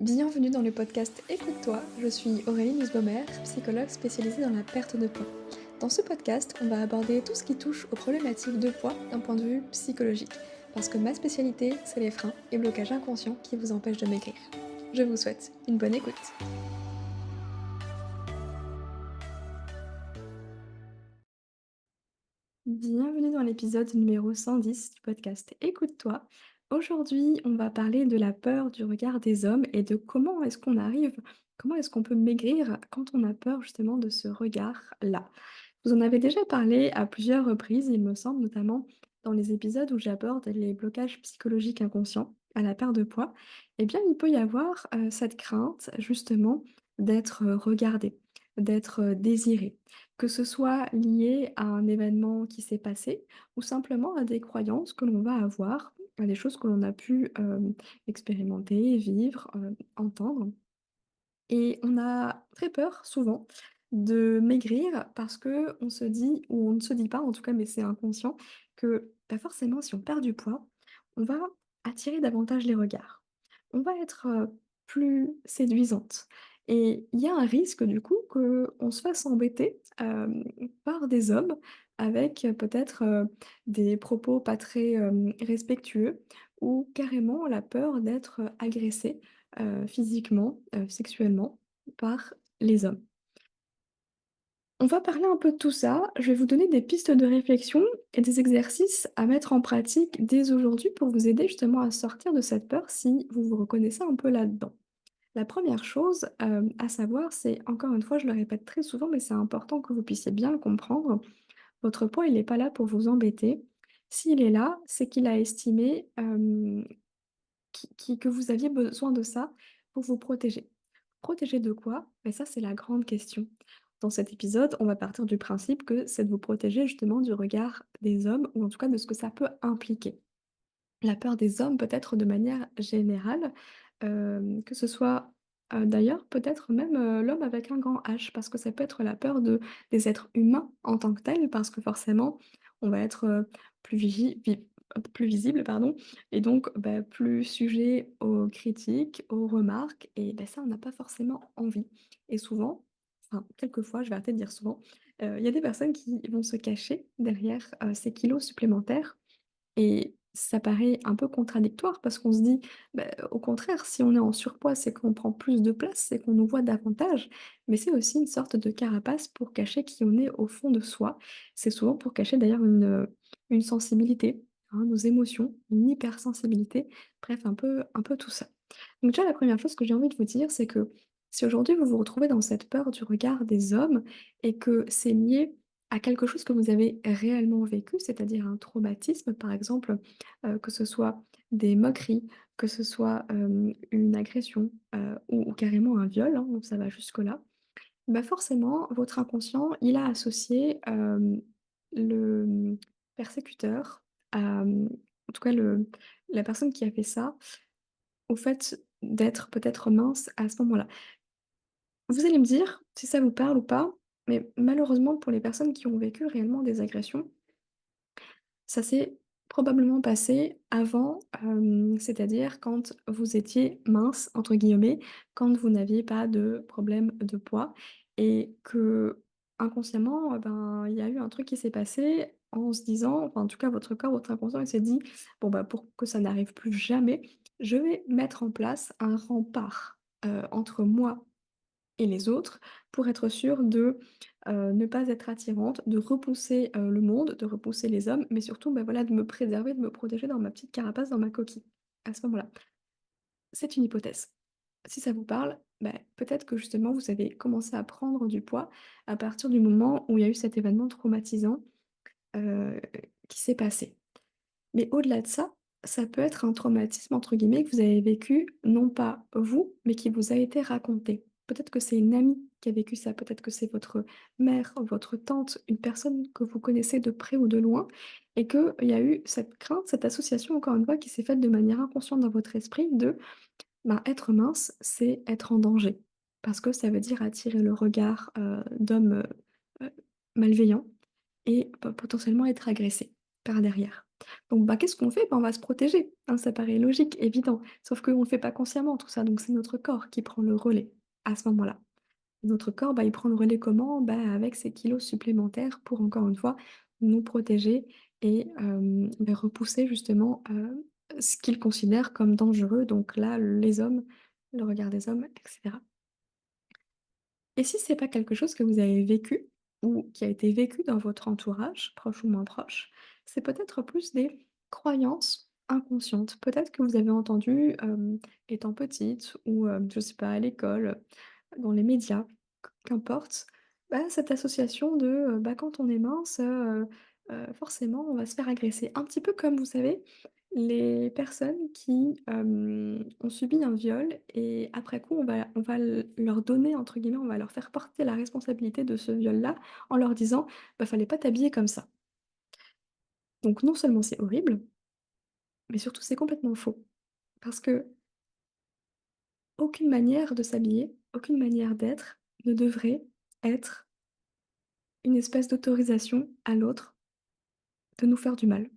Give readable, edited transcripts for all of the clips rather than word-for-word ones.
Bienvenue dans le podcast Écoute-toi, je suis Aurélie Nussbaumer, psychologue spécialisée dans la perte de poids. Dans ce podcast, on va aborder tout ce qui touche aux problématiques de poids d'un point de vue psychologique, parce que ma spécialité, c'est les freins et blocages inconscients qui vous empêchent de maigrir. Je vous souhaite une bonne écoute. Bienvenue dans l'épisode numéro 110 du podcast Écoute-toi. Aujourd'hui, on va parler de la peur du regard des hommes et de comment est-ce qu'on peut maigrir quand on a peur justement de ce regard-là. Vous en avez déjà parlé à plusieurs reprises, il me semble, notamment dans les épisodes où j'aborde les blocages psychologiques inconscients à la perte de poids. Eh bien, il peut y avoir cette crainte justement d'être regardé, d'être désiré, que ce soit lié à un événement qui s'est passé ou simplement à des croyances que l'on va avoir, à des choses que l'on a pu expérimenter, vivre, entendre. Et on a très peur souvent de maigrir parce que on se dit, ou on ne se dit pas en tout cas, mais c'est inconscient, que bah, forcément si on perd du poids, on va attirer davantage les regards. On va être plus séduisante. Et il y a un risque du coup qu'on se fasse embêter par des hommes avec peut-être des propos pas très respectueux ou carrément la peur d'être agressé physiquement, sexuellement par les hommes. On va parler un peu de tout ça. Je vais vous donner des pistes de réflexion et des exercices à mettre en pratique dès aujourd'hui pour vous aider justement à sortir de cette peur si vous vous reconnaissez un peu là-dedans. La première chose, à savoir, c'est encore une fois, je le répète très souvent, mais c'est important que vous puissiez bien le comprendre, votre poids, il n'est pas là pour vous embêter. S'il est là, c'est qu'il a estimé, que vous aviez besoin de ça pour vous protéger. Protéger de quoi? Et ça, c'est la grande question. Dans cet épisode, on va partir du principe que c'est de vous protéger justement du regard des hommes ou en tout cas de ce que ça peut impliquer. La peur des hommes peut-être de manière générale, que ce soit, d'ailleurs peut-être même, l'homme avec un grand H parce que ça peut être la peur des êtres humains en tant que tels parce que forcément on va être, plus visible pardon et donc bah, plus sujet aux critiques, aux remarques et bah, ça on n'a pas forcément envie et souvent, enfin quelquefois, je vais arrêter de dire souvent, il y a des personnes qui vont se cacher derrière, ces kilos supplémentaires et ça paraît un peu contradictoire parce qu'on se dit, bah, au contraire, si on est en surpoids, c'est qu'on prend plus de place, c'est qu'on nous voit davantage, mais c'est aussi une sorte de carapace pour cacher qui on est au fond de soi. C'est souvent pour cacher d'ailleurs une sensibilité, hein, nos émotions, une hypersensibilité, bref, un peu tout ça. Donc déjà, la première chose que j'ai envie de vous dire, c'est que si aujourd'hui vous vous retrouvez dans cette peur du regard des hommes et que c'est lié à quelque chose que vous avez réellement vécu, c'est-à-dire un traumatisme, par exemple, que ce soit des moqueries, que ce soit une agression ou carrément un viol, hein, donc ça va jusque-là, bah forcément, votre inconscient, il a associé le persécuteur, en tout cas la personne qui a fait ça, au fait d'être peut-être mince à ce moment-là. Vous allez me dire si ça vous parle ou pas, mais malheureusement pour les personnes qui ont vécu réellement des agressions, ça s'est probablement passé avant, c'est-à-dire quand vous étiez «mince» entre guillemets, quand vous n'aviez pas de problème de poids et qu'inconsciemment, ben, il y a eu un truc qui s'est passé en se disant, enfin en tout cas votre corps, votre inconscient, il s'est dit: «Bon bah, pour que ça n'arrive plus jamais, je vais mettre en place un rempart, entre moi et les autres pour être sûre de, ne pas être attirante, de repousser, le monde, de repousser les hommes, mais surtout, bah, voilà, de me préserver, de me protéger dans ma petite carapace, dans ma coquille, à ce moment-là. C'est une hypothèse. Si ça vous parle, bah, peut-être que justement vous avez commencé à prendre du poids à partir du moment où il y a eu cet événement traumatisant, heu, qui s'est passé. Mais au-delà de ça, ça peut être un «traumatisme» entre guillemets que vous avez vécu, non pas vous, mais qui vous a été raconté. Peut-être que c'est une amie qui a vécu ça, peut-être que c'est votre mère, votre tante, une personne que vous connaissez de près ou de loin et qu'il y a eu cette crainte, cette association encore une fois qui s'est faite de manière inconsciente dans votre esprit de, ben, être mince, c'est être en danger. Parce que ça veut dire attirer le regard, d'hommes, malveillants et potentiellement être agressé par derrière. Donc bah, qu'est-ce qu'on fait? Bah, on va se protéger, hein, ça paraît logique, évident. Sauf qu'on ne le fait pas consciemment tout ça, donc c'est notre corps qui prend le relais à ce moment-là. Notre corps, bah, il prend le relais comment? Bah, avec ses kilos supplémentaires pour encore une fois nous protéger et bah, repousser justement, ce qu'il considère comme dangereux, donc là, les hommes, le regard des hommes et cetera. Et si c'est pas quelque chose que vous avez vécu ou qui a été vécu dans votre entourage, proche ou moins proche, c'est peut-être plus des croyances inconscientes. Peut-être que vous avez entendu, étant petite ou, je sais pas, à l'école, dans les médias, qu'importe, bah, cette association de, bah, quand on est mince, forcément on va se faire agresser. Un petit peu comme, vous savez, les personnes qui, ont subi un viol et après coup on va leur donner entre guillemets, on va leur faire porter la responsabilité de ce viol-là en leur disant: «Bah, fallait pas t'habiller comme ça». Donc non seulement c'est horrible, mais surtout c'est complètement faux. Parce que aucune manière de s'habiller, aucune manière d'être ne devrait être une espèce d'autorisation à l'autre de nous faire du mal.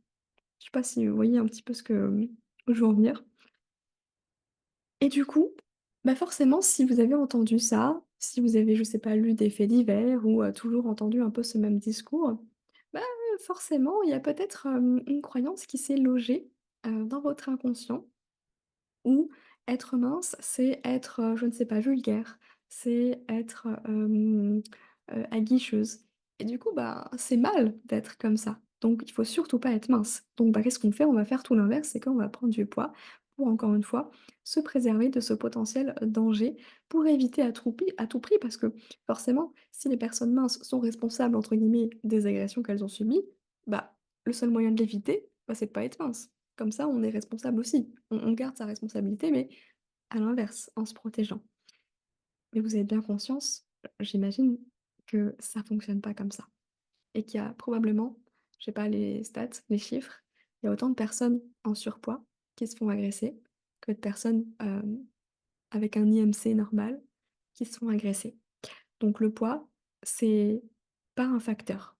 Je sais pas si vous voyez un petit peu où je veux en venir? Et du coup, bah, forcément, si vous avez entendu ça, si vous avez, je sais pas, lu des faits divers ou toujours entendu un peu ce même discours, bah, forcément, il y a peut-être, une croyance qui s'est logée, dans votre inconscient ou être mince, c'est être, je ne sais pas, vulgaire, c'est être, aguicheuse et du coup, bah, c'est mal d'être comme ça. Donc il faut surtout pas être mince. Donc bah, qu'est-ce qu'on fait? On va faire tout l'inverse, c'est qu'on va prendre du poids pour encore une fois se préserver de ce potentiel danger, pour éviter à tout prix parce que forcément, si les personnes minces sont «responsables» entre guillemets des agressions qu'elles ont subies, bah, le seul moyen de l'éviter, bah, c'est de pas être mince. Comme ça, on est responsable aussi. On garde sa responsabilité, mais à l'inverse, en se protégeant. Mais vous avez bien conscience, j'imagine, que ça fonctionne pas comme ça et qu'il y a probablement, j'ai pas les stats, les chiffres, il y a autant de personnes en surpoids qui se font agresser que de personnes, avec un IMC normal qui se font agresser. Donc le poids, c'est pas un facteur,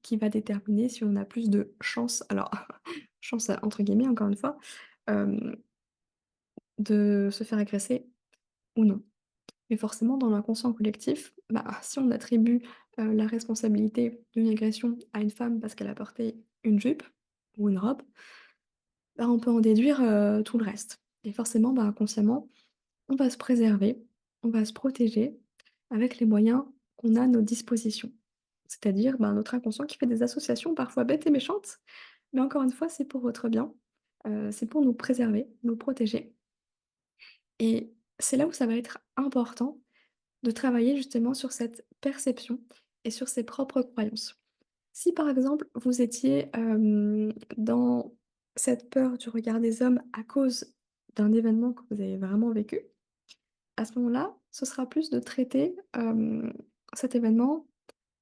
qui va déterminer si on a plus de chance alors «chance» entre guillemets encore une fois, hem de se faire agresser ou non. Mais forcément dans l'inconscient collectif, bah, si on attribue, la responsabilité d'une agression à une femme parce qu'elle a porté une jupe ou une robe, bah, on peut en déduire, tout le reste. Et forcément, bah, inconsciemment, on va se préserver, on va se protéger avec les moyens qu'on a à nos dispositions. C'est-à-dire, bah, notre inconscient qui fait des associations parfois bêtes et méchantes, mais encore une fois, c'est pour votre bien, c'est pour nous préserver, nous protéger et c'est là où ça va être important de travailler justement sur cette perception et sur ses propres croyances. Si par exemple vous étiez, dans cette peur du regard des hommes à cause d'un événement que vous avez vraiment vécu, à ce moment-là, ce sera plus de traiter, cet événement,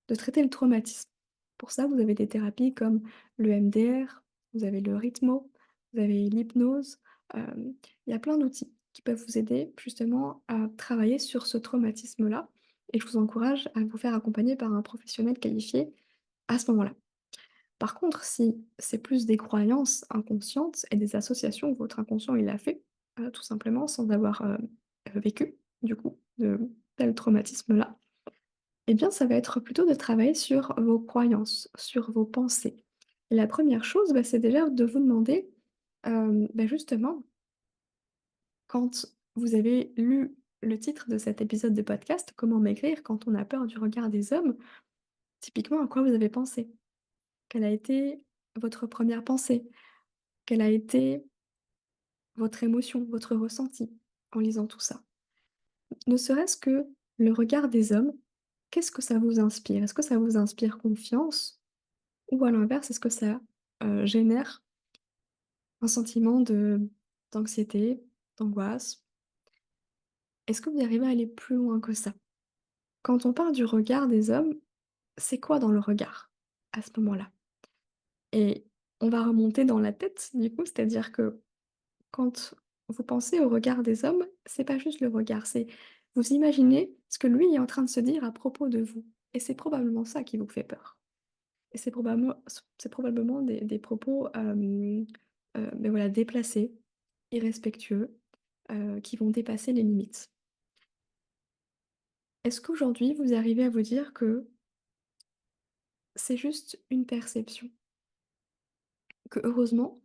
de traiter le traumatisme. Pour ça, vous avez des thérapies comme le MDR, vous avez le rythmo, vous avez l'hypnose, il y a plein d'outils qui peuvent vous aider justement à travailler sur ce traumatisme-là et je vous encourage à vous faire accompagner par un professionnel qualifié à ce moment-là. Par contre, si c'est plus des croyances inconscientes et des associations que votre inconscient il a fait, tout simplement sans avoir, vécu du coup de tel traumatisme-là, eh bien, ça va être plutôt de travailler sur vos croyances, sur vos pensées. Et la première chose, bah, c'est déjà de vous demander, bah, justement, quand vous avez lu le titre de cet épisode de podcast, «Comment maigrir quand on a peur du regard des hommes», typiquement à quoi vous avez pensé? Quelle a été votre première pensée? Quelle a été votre émotion, votre ressenti en lisant tout ça? Ne serait-ce que le regard des hommes, qu'est-ce que ça vous inspire? Est-ce que ça vous inspire confiance? Ou à l'inverse, est-ce que ça, génère un sentiment d'anxiété, d'angoisse? Est-ce que vous arrivez à aller plus loin que ça? Quand on parle du regard des hommes, c'est quoi dans le regard, à ce moment-là? Et on va remonter dans la tête, du coup, c'est-à-dire que quand vous pensez au regard des hommes, c'est pas juste le regard, c'est vous imaginez ce que lui est en train de se dire à propos de vous et c'est probablement ça qui vous fait peur. et c'est probablement des propos, beh, voilà, déplacés, irrespectueux, qui vont dépasser les limites. Est-ce qu'aujourd'hui, vous arrivez à vous dire que c'est juste une perception? Que heureusement,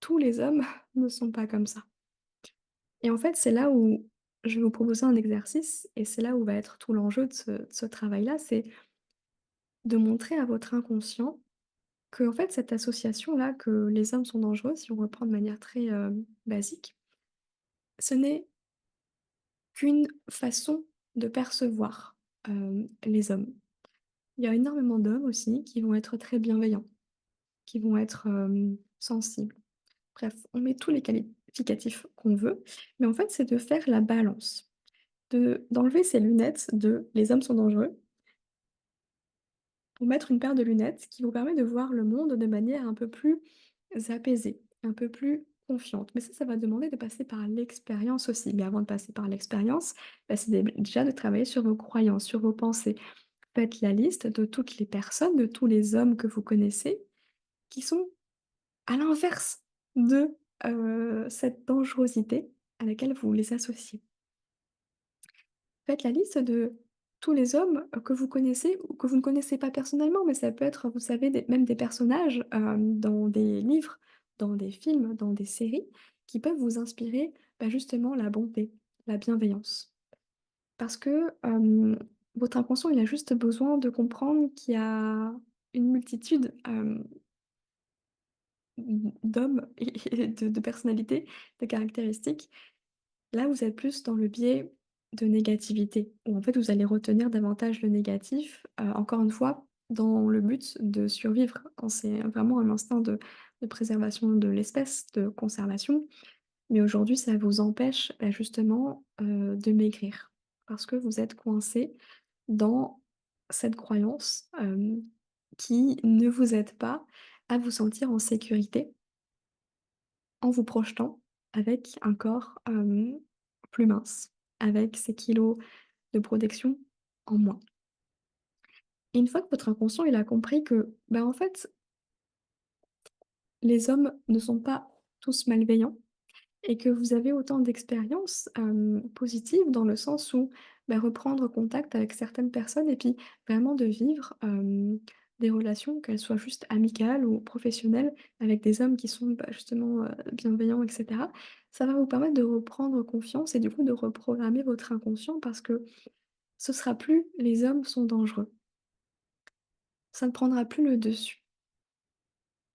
tous les hommes ne sont pas comme ça? Et en fait, c'est là où je vais vous proposer un exercice et c'est là où va être tout l'enjeu de ce travail-là, c'est de montrer à votre inconscient que en fait, cette association-là, que les hommes sont dangereux, si on reprend de manière très, basique, ce n'est qu'une façon de percevoir, les hommes. Il y a énormément d'hommes aussi qui vont être très bienveillants, qui vont être, sensibles. Bref, on met tous les qualificatifs qu'on veut, mais en fait, c'est de faire la balance, d'enlever ces lunettes de «les hommes sont dangereux» pour mettre une paire de lunettes qui vous permet de voir le monde de manière un peu plus apaisée, un peu plus confiante. Mais ça va demander de passer par l'expérience aussi. Mais avant de passer par l'expérience, bah, c'est déjà de travailler sur vos croyances, sur vos pensées. Faites la liste de toutes les personnes, de tous les hommes que vous connaissez, qui sont à l'inverse de, cette dangerosité à laquelle vous les associez. Faites la liste de tous les hommes, que vous connaissez ou que vous ne connaissez pas personnellement, mais ça peut être, vous savez, même des personnages, dans des livres, dans des films, dans des séries, qui peuvent vous inspirer, bah, justement la bonté, la bienveillance. Parce que, votre inconscient, il a juste besoin de comprendre qu'il y a une multitude, d'hommes et de personnalités, de caractéristiques. Là, vous êtes plus dans le biais de négativité, où en fait vous allez retenir davantage le négatif, encore une fois, dans le but de survivre, quand c'est vraiment un instinct de préservation de l'espèce, de conservation. Mais aujourd'hui, ça vous empêche, bah, justement, de maigrir. Parce que vous êtes coincé dans cette croyance, qui ne vous aide pas à vous sentir en sécurité en vous projetant avec un corps, plus mince, avec ces kilos de protection en moins. Et une fois que votre inconscient il a compris que, bah, en fait, les hommes ne sont pas tous malveillants et que vous avez autant d'expériences, positives dans le sens où, bah, reprendre contact avec certaines personnes et puis vraiment de vivre, des relations, qu'elles soient juste amicales ou professionnelles, avec des hommes qui sont, bah, justement, bienveillants et cetera. Ça va vous permettre de reprendre confiance et du coup de reprogrammer votre inconscient parce que ce sera plus: «Les hommes sont dangereux». Ça ne prendra plus le dessus.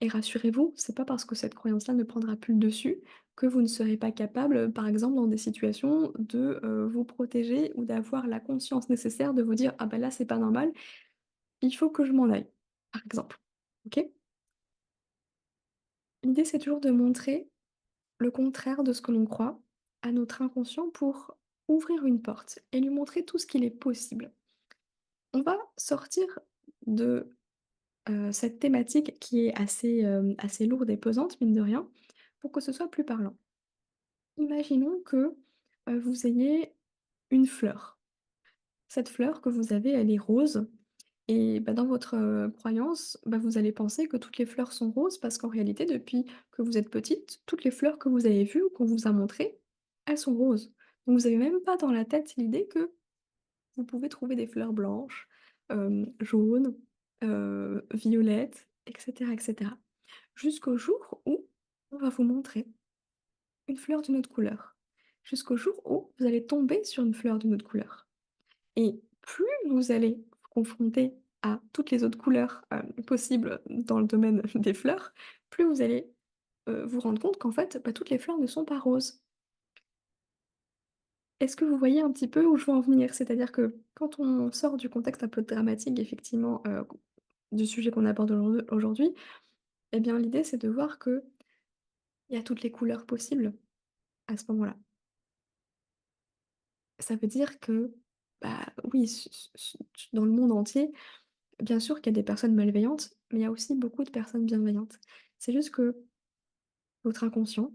Et rassurez-vous, c'est pas parce que cette croyance-là ne prendra plus le dessus que vous ne serez pas capable, par exemple, dans des situations de, vous protéger ou d'avoir la conscience nécessaire de vous dire: «Ah bah là, c'est pas normal, il faut que je m'en aille», par exemple. OK? L'idée, c'est toujours de montrer le contraire de ce que l'on croit à notre inconscient pour ouvrir une porte et lui montrer tout ce qu'il est possible. On va sortir de, cette thématique qui est assez, assez lourde et pesante, mine de rien, pour que ce soit plus parlant. Imaginons que, vous ayez une fleur. Cette fleur que vous avez, elle est rose et bah, dans votre, croyance, bah, vous allez penser que toutes les fleurs sont roses parce qu'en réalité, depuis que vous êtes petite, toutes les fleurs que vous avez vues ou qu'on vous a montrées, elles sont roses. Donc vous avez même pas dans la tête l'idée que vous pouvez trouver des fleurs blanches, jaunes, violettes et cetera. Jusqu'au jour où on va vous montrer une fleur d'une autre couleur. Jusqu'au jour où vous allez tomber sur une fleur d'une autre couleur. Et plus vous allez vous confronter à toutes les autres couleurs, possibles dans le domaine des fleurs, plus vous allez, vous rendre compte qu'en fait, bah, toutes les fleurs ne sont pas roses. Est-ce que vous voyez un petit peu où je veux en venir? C'est-à-dire que quand on sort du contexte un peu dramatique effectivement, du sujet qu'on aborde aujourd'hui, eh bien l'idée c'est de voir qu'il y a toutes les couleurs possibles à ce moment-là. Ça veut dire que, bah, oui, dans le monde entier, bien sûr qu'il y a des personnes malveillantes, mais il y a aussi beaucoup de personnes bienveillantes. C'est juste que votre inconscient,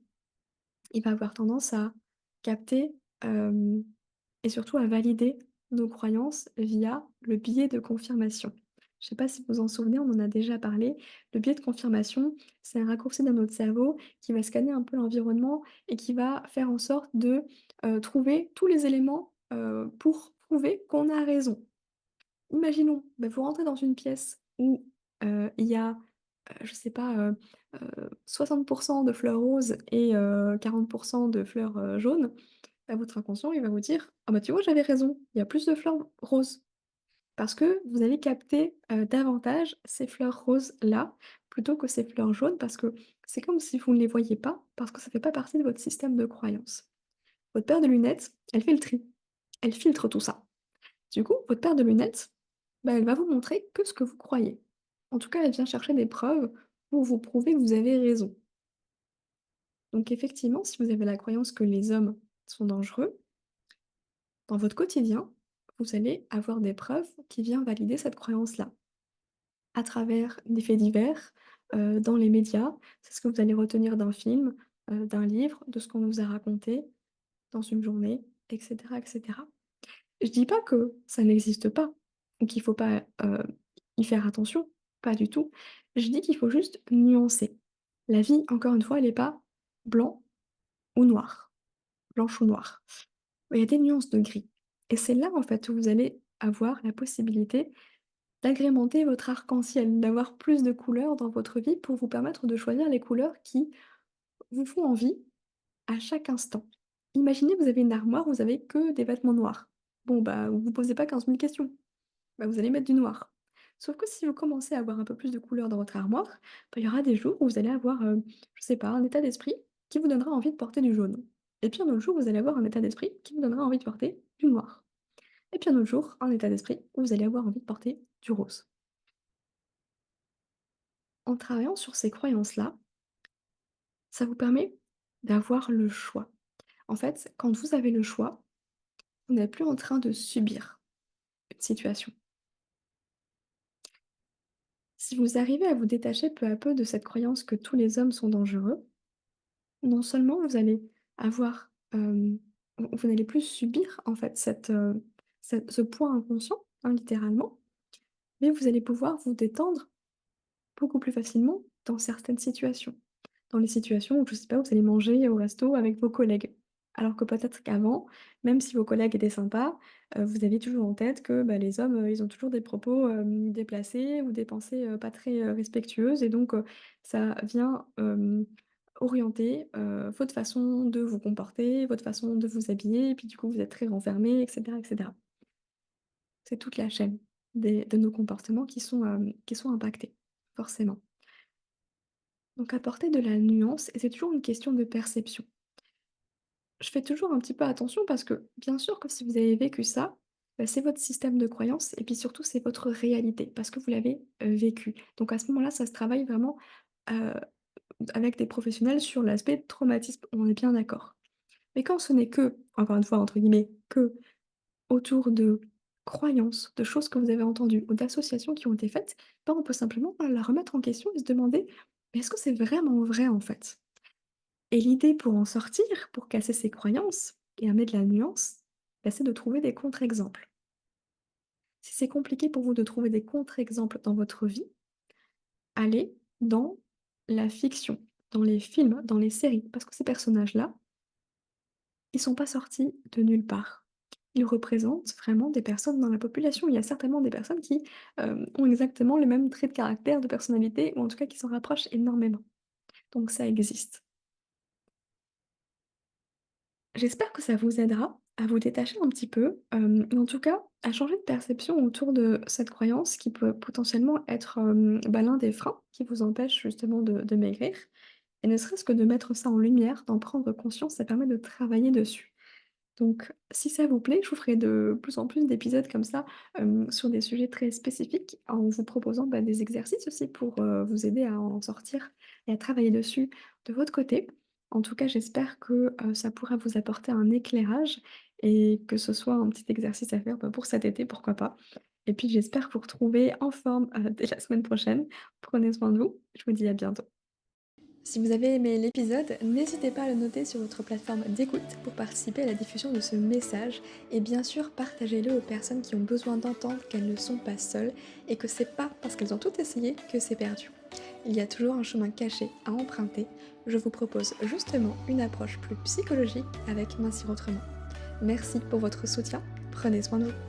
il va avoir tendance à capter, hem et surtout à valider nos croyances via le biais de confirmation. Je ne sais pas si vous vous en souvenez, on en a déjà parlé. Le biais de confirmation, c'est un raccourci dans notre cerveau qui va scanner un peu l'environnement et qui va faire en sorte de, trouver tous les éléments, pour prouver qu'on a raison. Imaginons, bah, vous rentrez dans une pièce où, il y a, je sais pas, 60 de fleurs roses et 40 de fleurs, jaunes. Bah, votre inconscient, il va vous dire: «Ah bah, tu vois, j'avais raison, il y a plus de fleurs roses». Parce que vous allez capter, davantage ces fleurs roses-là, plutôt que ces fleurs jaunes, parce que c'est comme si vous ne les voyiez pas, parce que ça fait pas partie de votre système de croyance. Votre paire de lunettes, elle fait le tri, elle filtre tout ça. Du coup, votre paire de lunettes, bah, elle va vous montrer que ce que vous croyez. En tout cas, elle vient chercher des preuves pour vous prouver que vous avez raison. Donc effectivement, si vous avez la croyance que les hommes sont dangereux, dans votre quotidien, vous allez avoir des preuves qui viennent valider cette croyance-là. À travers des faits divers, dans les médias, c'est ce que vous allez retenir d'un film, d'un livre, de ce qu'on vous a raconté dans une journée, et cetera, et cetera. Je dis pas que ça n'existe pas ou qu'il faut pas, y faire attention, pas du tout. Je dis qu'il faut juste nuancer. La vie, encore une fois, elle est pas blanc ou noir, blanche ou noire. Il y a des nuances de gris et c'est là, en fait, où vous allez avoir la possibilité d'agrémenter votre arc-en-ciel, d'avoir plus de couleurs dans votre vie pour vous permettre de choisir les couleurs qui vous font envie à chaque instant. Imaginez, vous avez une armoire, vous avez que des vêtements noirs. Bon, bah, vous vous posez pas 15 000 questions. Bah, vous allez mettre du noir. Sauf que si vous commencez à avoir un peu plus de couleurs dans votre armoire, bah, il y aura des jours où vous allez avoir, je sais pas, un état d'esprit qui vous donnera envie de porter du jaune. Et puis un autre jour, vous allez avoir un état d'esprit qui vous donnera envie de porter du noir. Et puis un autre jour, un état d'esprit où vous allez avoir envie de porter du rose. En travaillant sur ces croyances-là, ça vous permet d'avoir le choix. En fait, quand vous avez le choix, vous n'êtes plus en train de subir une situation. Si vous arrivez à vous détacher peu à peu de cette croyance que tous les hommes sont dangereux, non seulement vous allez avoir, vous n'allez plus subir en fait ce poids inconscient, hein, littéralement, mais vous allez pouvoir vous détendre beaucoup plus facilement dans certaines situations. Dans les situations où, je sais pas, vous allez manger au resto avec vos collègues. Alors que peut-être qu'avant, même si vos collègues étaient sympas, vous aviez toujours en tête que, bah, les hommes, ils ont toujours des propos, déplacés ou des pensées, pas très, respectueuses et donc ça vient, orienter, votre façon de vous comporter, votre façon de vous habiller et puis du coup, vous êtes très renfermés et cetera et cetera. C'est toute la chaîne de nos comportements qui sont impactés, forcément. Donc apporter de la nuance et c'est toujours une question de perception. Je fais toujours un petit peu attention parce que bien sûr que si vous avez vécu ça, bah, c'est votre système de croyance et puis surtout c'est votre réalité parce que vous l'avez, vécu. Donc à ce moment-là, ça se travaille vraiment, heu, avec des professionnels sur l'aspect traumatisme, on est bien d'accord. Mais quand ce n'est que, encore une fois entre guillemets, «que» autour de croyances, de choses que vous avez entendues ou d'associations qui ont été faites, ben, on peut simplement, la remettre en question et se demander: «Mais est-ce que c'est vraiment vrai en fait?» Et l'idée pour en sortir, pour casser ses croyances et amener de la nuance, bah, c'est de trouver des contre-exemples. Si c'est compliqué pour vous de trouver des contre-exemples dans votre vie, allez dans la fiction, dans les films, dans les séries, parce que ces personnages-là, ils sont pas sortis de nulle part. Ils représentent vraiment des personnes dans la population. Il y a certainement des personnes qui, ont exactement les mêmes traits de caractère, de personnalité ou en tout cas qui s'en rapprochent énormément. Donc ça existe. J'espère que ça vous aidera à vous détacher un petit peu, ou en tout cas à changer de perception autour de cette croyance qui peut potentiellement être, bah, l'un des freins qui vous empêche justement de maigrir et ne serait-ce que de mettre ça en lumière, d'en prendre conscience, ça permet de travailler dessus. Donc si ça vous plaît, je vous ferai de plus en plus d'épisodes comme ça, sur des sujets très spécifiques, en vous proposant, bah, des exercices aussi pour, vous aider à en sortir et à travailler dessus de votre côté. En tout cas, j'espère que, ça pourra vous apporter un éclairage et que ce soit un petit exercice à faire, bah, pour cet été, pourquoi pas. Et puis j'espère vous retrouver en forme, dès la semaine prochaine. Prenez soin de vous, je vous dis à bientôt. Si vous avez aimé l'épisode, n'hésitez pas à le noter sur votre plateforme d'écoute pour participer à la diffusion de ce message et bien sûr partagez-le aux personnes qui ont besoin d'entendre qu'elles ne sont pas seules et que c'est pas parce qu'elles ont tout essayé que c'est perdu. Il y a toujours un chemin caché à emprunter. Je vous propose justement une approche plus psychologique avec Mincir autrement. Merci pour votre soutien, prenez soin de vous.